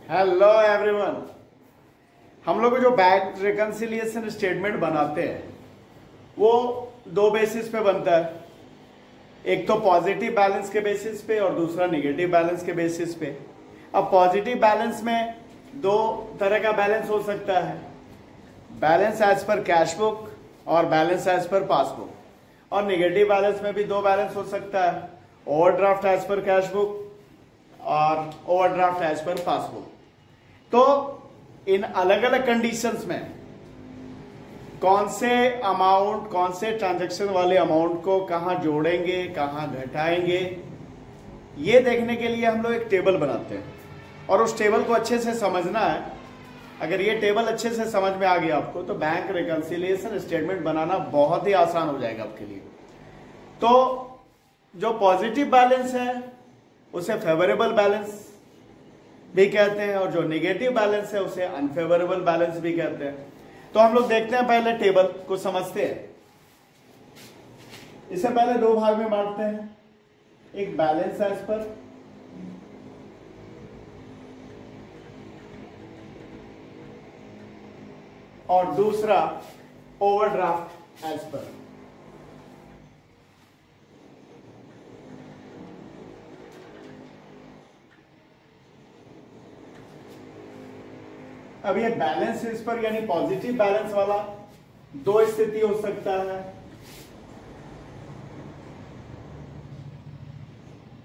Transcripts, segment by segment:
Hello everyone. हम लोग जो बैंक रिकंसिलिएशन स्टेटमेंट बनाते हैं वो दो बेसिस पे बनता है। एक तो पॉजिटिव बैलेंस के बेसिस पे और दूसरा नेगेटिव बैलेंस के बेसिस पे। अब पॉजिटिव बैलेंस में दो तरह का बैलेंस हो सकता है, बैलेंस एज पर कैश बुक और बैलेंस एज पर पासबुक। और नेगेटिव बैलेंस में भी दो बैलेंस हो सकता है, ओवरड्राफ्ट एज पर कैश बुक और ओवरड्राफ्ट एज पर पासबुक। तो इन अलग अलग कंडीशंस में कौन से ट्रांजैक्शन वाले अमाउंट को कहां जोड़ेंगे, कहां घटाएंगे, ये देखने के लिए हम लोग एक टेबल बनाते हैं और उस टेबल को अच्छे से समझना है। अगर ये टेबल अच्छे से समझ में आ गया आपको तो बैंक रिकंसिलिएशन स्टेटमेंट बनाना बहुत ही आसान हो जाएगा आपके लिए। तो जो पॉजिटिव बैलेंस है उसे फेवरेबल बैलेंस भी कहते हैं और जो नेगेटिव बैलेंस है उसे अनफेवरेबल बैलेंस भी कहते हैं। तो हम लोग देखते हैं, पहले टेबल को समझते हैं। इसे पहले दो भाग में बांटते हैं, एक बैलेंस एज पर और दूसरा ओवरड्राफ्ट एज पर। अब ये बैलेंस इस पर यानी पॉजिटिव बैलेंस वाला दो स्थिति हो सकता है,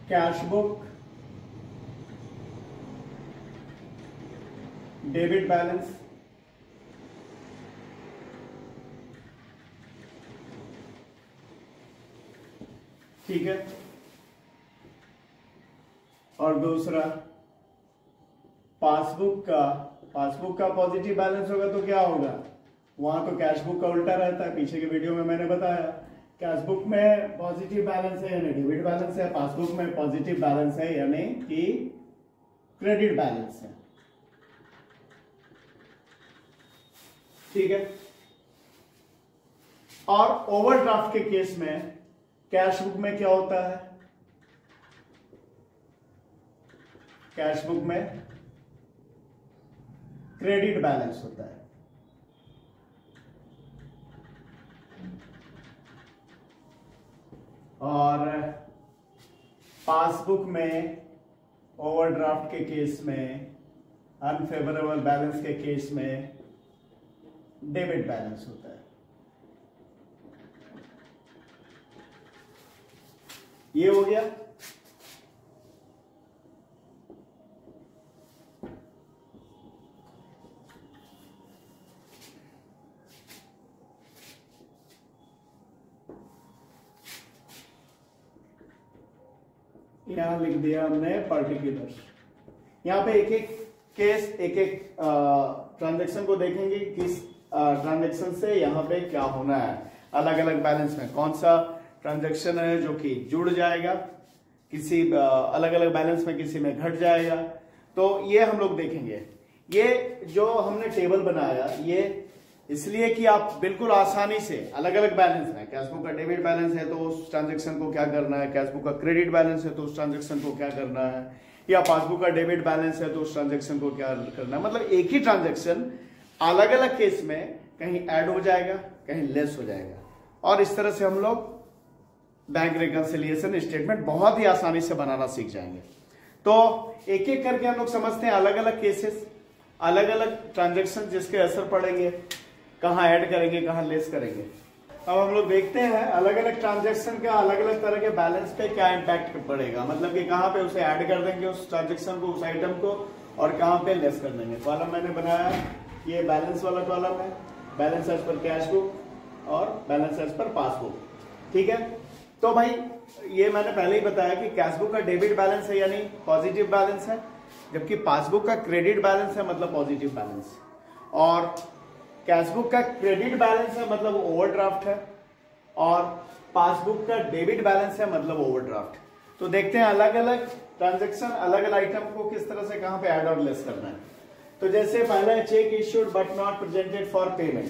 कैश बुक डेबिट बैलेंस, ठीक है। और दूसरा पासबुक का पॉजिटिव बैलेंस होगा तो क्या होगा, वहां तो कैश बुक का उल्टा रहता है। पीछे के वीडियो में मैंने बताया, कैश बुक में पॉजिटिव बैलेंस है यानी डेबिट बैलेंस है, पासबुक में पॉजिटिव बैलेंस है यानी कि क्रेडिट बैलेंस है, ठीक है। और ओवरड्राफ्ट के केस में कैश बुक में क्या होता है, कैश बुक में क्रेडिट बैलेंस होता है और पासबुक में ओवरड्राफ्ट के केस में, अनफेवरेबल बैलेंस के केस में डेबिट बैलेंस होता है। ये हो गया। यहां लिख दिया हमने पर्टिकुलर। यहां पे एक एक केस, एक एक ट्रांजैक्शन को देखेंगे, किस ट्रांजैक्शन से यहां पे क्या होना है, अलग अलग बैलेंस में कौन सा ट्रांजैक्शन है जो कि जुड़ जाएगा, किसी अलग अलग बैलेंस में किसी में घट जाएगा। तो ये हम लोग देखेंगे। ये जो हमने टेबल बनाया ये इसलिए कि आप बिल्कुल आसानी से अलग अलग बैलेंस है, कैश बुक का डेबिट बैलेंस है तो उस ट्रांजैक्शन को क्या करना है, कैश बुक का क्रेडिट बैलेंस है तो उस ट्रांजैक्शन को क्या करना है, या पासबुक का डेबिट बैलेंस है तो उस ट्रांजैक्शन को क्या करना है। मतलब एक ही ट्रांजैक्शन अलग अलग केस में कहीं ऐड हो जाएगा, कहीं लेस हो जाएगा। और इस तरह से हम लोग बैंक रिकंसिलिएशन स्टेटमेंट बहुत ही आसानी से बनाना सीख जाएंगे। तो एक एक करके हम लोग समझते हैं अलग अलग केसेस, अलग अलग ट्रांजैक्शन जिसके असर पड़ेंगे, कहां ऐड करेंगे, कहां लेस करेंगे। अब हम लोग देखते हैं अलग अलग ट्रांजैक्शन का अलग अलग तरह के बैलेंस पे क्या इंपैक्ट पड़ेगा, मतलब कि कहां पे उसे ऐड कर देंगे उस ट्रांजैक्शन को, उस आइटम को, और कहां पे लेस कर देंगे। कॉलम मैंने बनाया, ये बैलेंस वाला कॉलम है, बैलेंस एज पर कैश बुक और बैलेंस एज पर पासबुक, ठीक है। तो भाई ये मैंने पहले ही बताया कि कैश बुक का डेबिट बैलेंस है यानी पॉजिटिव बैलेंस है, जबकि पासबुक का क्रेडिट बैलेंस है मतलब पॉजिटिव बैलेंस, और कैश बुक का क्रेडिट बैलेंस है मतलब ओवरड्राफ्ट है, और पासबुक का डेबिट बैलेंस है मतलब ओवरड्राफ्ट। तो देखते हैं अलग अलग ट्रांजैक्शन, अलग अलग आइटम को किस तरह से कहां पे ऐड और लेस करना है। तो जैसे पहला check issued but not presented for payment,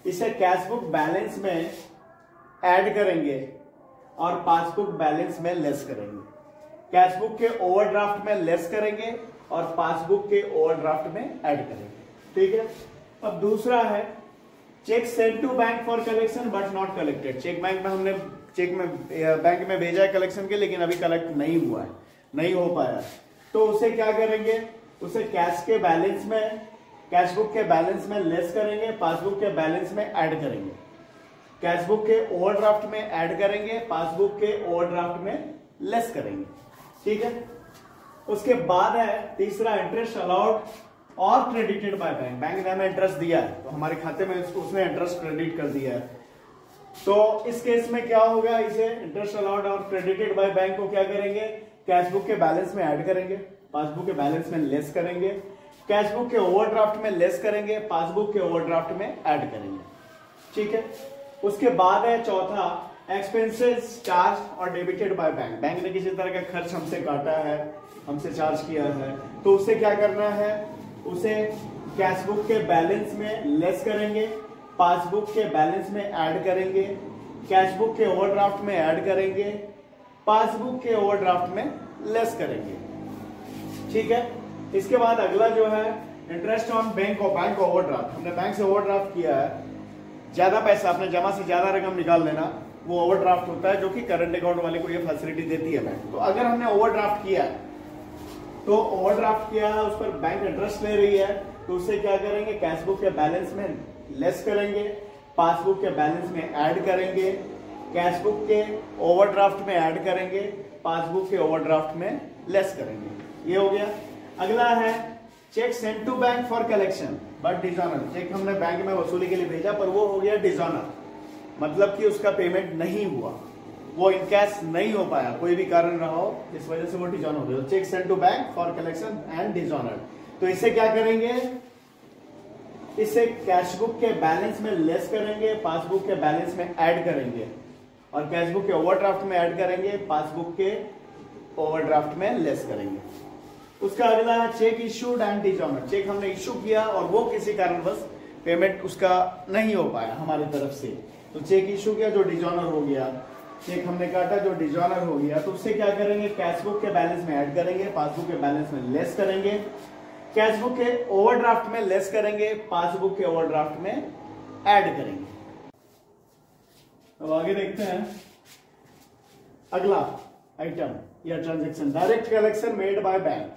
इसे कैश बुक बैलेंस में ऐड करेंगे और पासबुक बैलेंस में लेस करेंगे। कैश बुक के ओवरड्राफ्ट में लेस करेंगे और पासबुक के ओवरड्राफ्ट में ऐड करेंगे। ठीक है। अब दूसरा है cheque send to bank for collection but not collected. Cheque bank में भेजा है कलेक्शन के, लेकिन अभी कलेक्ट नहीं हुआ है, नहीं हो पाया, तो उसे क्या करेंगे, उसे कैश बुक के बैलेंस में लेस करेंगे, पासबुक के बैलेंस में ऐड करेंगे, कैश बुक के ओवरड्राफ्ट में ऐड करेंगे, पासबुक के ओवरड्राफ्ट में लेस करेंगे। ठीक है। उसके बाद है तीसरा इंटरेस्ट अलाउड और क्रेडिटेड बाय बैंक। बैंक ने हमें इंटरेस्ट दिया है तो हमारे खाते में उसने इंटरेस्ट क्रेडिट कर दिया है, तो इस केस में क्या होगा, इसे इंटरेस्ट अलाउड और क्रेडिटेड बाय बैंक को क्या करेंगे, कैश बुक के बैलेंस में ऐड करेंगे, पासबुक के बैलेंस में लेस करेंगे, कैश बुक के ओवरड्राफ्ट में लेस करेंगे, पासबुक के ओवरड्राफ्ट में ऐड करेंगे। ठीक है। उसके बाद है चौथा एक्सपेंसेस चार्ज और डेबिटेड बाय बैंक। बैंक ने किसी तरह का खर्च हमसे काटा है, हमसे चार्ज किया है, तो उसे क्या करना है, उसे कैश बुक के बैलेंस में लेस करेंगे, पासबुक के बैलेंस में ऐड करेंगे, कैश बुक के ओवरड्राफ्ट में ऐड करेंगे, पासबुक के ओवरड्राफ्ट में लेस करेंगे। ठीक है। इसके बाद अगला जो है इंटरेस्ट ऑन बैंक ओवरड्राफ्ट। हमने बैंक से ओवरड्राफ्ट किया है, ज्यादा पैसा, अपने जमा से ज्यादा रकम निकाल लेना, वो ओवरड्राफ्ट होता है, जो कि करंट अकाउंट वाले को ये फैसिलिटी देती है बैंक। तो अगर हमने ओवरड्राफ्ट किया है, तो ओवरड्राफ्ट किया है, उस पर बैंक इंटरेस्ट ले रही है, तो उससे क्या करेंगे, कैश बुक के बैलेंस में लेस करेंगे, पासबुक के बैलेंस में ऐड करेंगे, कैश बुक के ओवरड्राफ्ट में ऐड करेंगे, पासबुक के ओवरड्राफ्ट में लेस करेंगे। ये हो गया। अगला है cheque send to bank for collection but dishonour. Cheque हमने बैंक में वसूली के लिए भेजा पर वो हो गया डिसऑनर, मतलब कि उसका पेमेंट नहीं हुआ, वो इन कैश नहीं हो पाया, कोई भी कारण रहा हो, इस वजह से वो डिसऑनर हो गया। Cheque send to bank for collection and dishonour, तो इसे क्या करेंगे, इसे कैश बुक के बैलेंस में लेस करेंगे, पासबुक के बैलेंस में ऐड करेंगे, और कैश बुक के ओवरड्राफ्ट में ऐड करेंगे, पासबुक के ओवरड्राफ्ट में लेस करेंगे। उसका अगला है cheque issued and dishonour. Cheque हमने इश्यू किया और वो किसी कारणवश पेमेंट उसका नहीं हो पाया हमारी तरफ से, तो चेक इश्यू किया जो डिसऑनर हो गया, चेक हमने काटा जो डिसऑनर हो गया, तो उससे क्या करेंगे, कैश बुक के बैलेंस में ऐड करेंगे, पासबुक के बैलेंस में लेस करेंगे, कैश बुक के ओवरड्राफ्ट में लेस करेंगे, पासबुक के ओवरड्राफ्ट में ऐड करेंगे। अब आगे देखते हैं अगला आइटम या transaction, direct collection made by bank.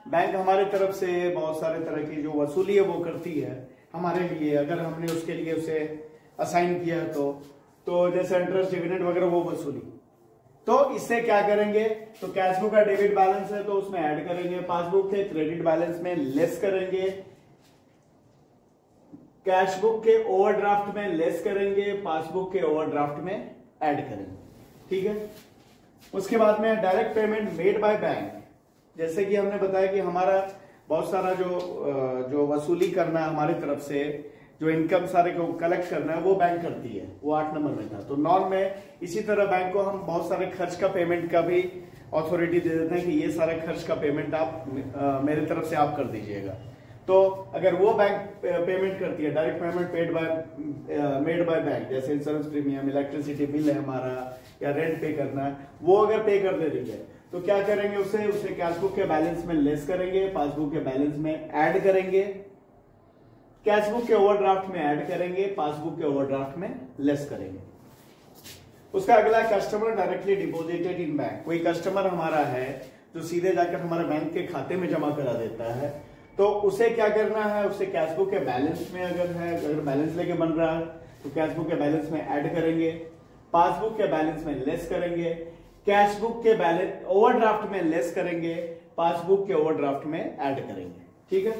Bank हमारे तरफ से बहुत सारे तरह की जो वसूली है वो करती है हमारे लिए, अगर हमने उसके लिए उसे असाइन किया है तो जैसे इंटरेस्ट डिविडेंड वगैरह वो वसूली, तो इससे क्या करेंगे, तो कैश बुक का डेबिट बैलेंस है तो उसमें ऐड करेंगे, पासबुक के क्रेडिट बैलेंस में लेस करेंगे, कैश बुक के ओवरड्राफ्ट में लेस करेंगे, पासबुक के ओवरड्राफ्ट में ऐड करेंगे। ठीक है। उसके बाद में direct payment made by bank. जैसे कि हमने बताया कि हमारा बहुत सारा जो वसूली करना है हमारी तरफ से, जो इनकम सारे को कलेक्ट करना है वो बैंक करती है, वो 8 नंबर में था। तो नॉन में इसी तरह बैंक को हम बहुत सारे खर्च का पेमेंट का भी अथॉरिटी दे देते हैं कि ये सारे खर्च का पेमेंट आप मेरे तरफ से आप कर दीजिएगा। तो अगर वो बैंक पेमेंट करती है, direct payment made by bank, जैसे इंश्योरेंस प्रीमियम, इलेक्ट्रिसिटी बिल है हमारा, या रेंट पे करना है, वो अगर पे कर दे रही है तो क्या करेंगे, उसे कैश बुक के बैलेंस में लेस करेंगे, पासबुक के बैलेंस में ऐड करेंगे, कैश बुक के ओवरड्राफ्ट में ऐड करेंगे, पासबुक के ओवरड्राफ्ट में लेस करेंगे। उसका अगला customer directly deposited in bank. कोई कस्टमर हमारा है जो सीधे जाकर हमारे बैंक के खाते में जमा करा देता है, तो उसे क्या करना है, उसे कैश बुक के बैलेंस में अगर बैलेंस लेके बन रहा है तो कैश बुक के बैलेंस में ऐड करेंगे, पासबुक के बैलेंस में लेस करेंगे, कैश बुक के बैलेंस ओवरड्राफ्ट में लेस करेंगे, पासबुक के ओवरड्राफ्ट में ऐड करेंगे। ठीक है।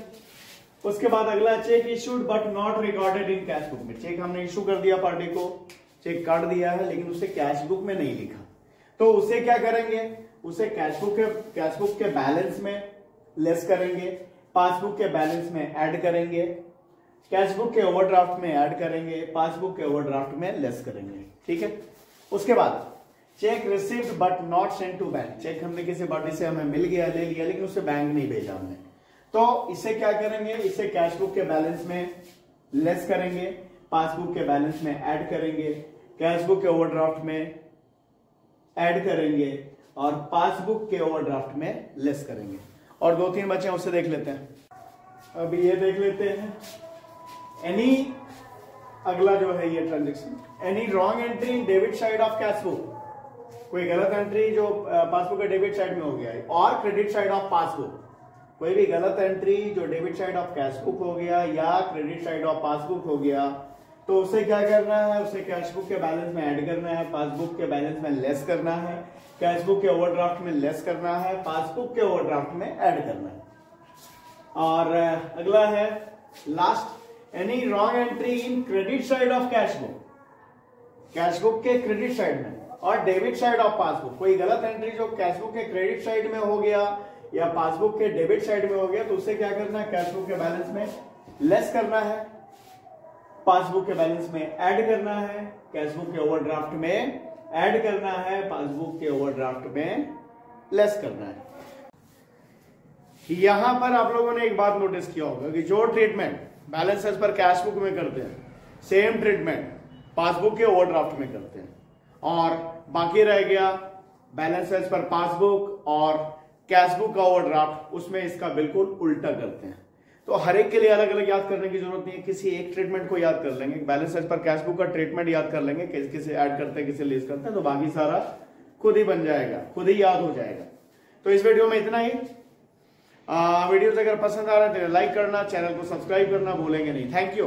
उसके बाद अगला check issued but not recorded in cash book में। चेक हमने इशू कर दिया पार्टी को, चेक काट दिया है, लेकिन उसे कैश बुक में नहीं लिखा, तो उसे क्या करेंगे, उसे कैश बुक के बैलेंस में लेस करेंगे, पासबुक के बैलेंस में ऐड करेंगे, कैश बुक के ओवरड्राफ्ट में ऐड करेंगे, पासबुक के ओवरड्राफ्ट में लेस करेंगे। ठीक है। उसके बाद cheque received but not sent to bank. Cheque हमने किसी पार्टी से हमें मिल गया, ले लिया, लेकिन उसे बैंक नहीं भेजा हमने, तो इसे क्या करेंगे, इसे कैश बुक के बैलेंस में लेस करेंगे, पासबुक के बैलेंस में ऐड करेंगे, कैश बुक के ओवरड्राफ्ट में ऐड करेंगे और पासबुक के ओवरड्राफ्ट में लेस करेंगे। और 2-3 बचे हैं, उससे देख लेते हैं। अभी ये देख लेते हैं, एनी, अगला जो है ये transaction, any wrong entry in debit side of cash book, कोई गलत एंट्री जो पासबुक के डेबिट साइड में हो गया है, और क्रेडिट साइड ऑफ पासबुक, कोई भी गलत एंट्री जो debit side of cash book हो गया या क्रेडिट साइड ऑफ पासबुक हो गया, तो उसे क्या करना है, उसे कैश बुक के बैलेंस में ऐड करना है, पासबुक के बैलेंस में लेस करना है, कैश बुक के ओवरड्राफ्ट में लेस करना है, पासबुक के ओवरड्राफ्ट में ऐड करना है। और अगला है last, any wrong entry in credit side of cash book के क्रेडिट साइड में और डेबिट साइड ऑफ पासबुक, कोई गलत एंट्री जो कैश बुक के क्रेडिट साइड में हो गया या पासबुक के डेबिट साइड में हो गया, तो उसे क्या करना है, कैश बुक के बैलेंस में लेस करना है, पासबुक के बैलेंस में ऐड करना है, कैश बुक के ओवरड्राफ्ट में ऐड करना है, पासबुक के ओवरड्राफ्ट में लेस करना है। यहां पर आप लोगों ने एक बात नोटिस किया होगा कि जो ट्रीटमेंट बैलेंसेस पर कैश बुक में करते हैं, सेम ट्रीटमेंट पासबुक के ओवरड्राफ्ट में करते हैं, और बाकी रह गया बैलेंसेस पर पासबुक और कैश बुक का ओवरड्राफ्ट, उसमें इसका बिल्कुल उल्टा करते हैं। तो हर एक के लिए अलग अलग याद करने की जरूरत नहीं है, किसी एक ट्रीटमेंट को याद कर लेंगे, बैलेंसेस पर कैश बुक का ट्रीटमेंट याद कर लेंगे, किसे ऐड करते हैं किसे लेस करते हैं, तो बाकी सारा खुद ही बन जाएगा, खुद ही याद हो जाएगा। तो इस वीडियो में इतना ही। वीडियोस अगर पसंद आ रहे हैं तो लाइक करना, चैनल को सब्सक्राइब करना भूलेंगे नहीं। Thank you.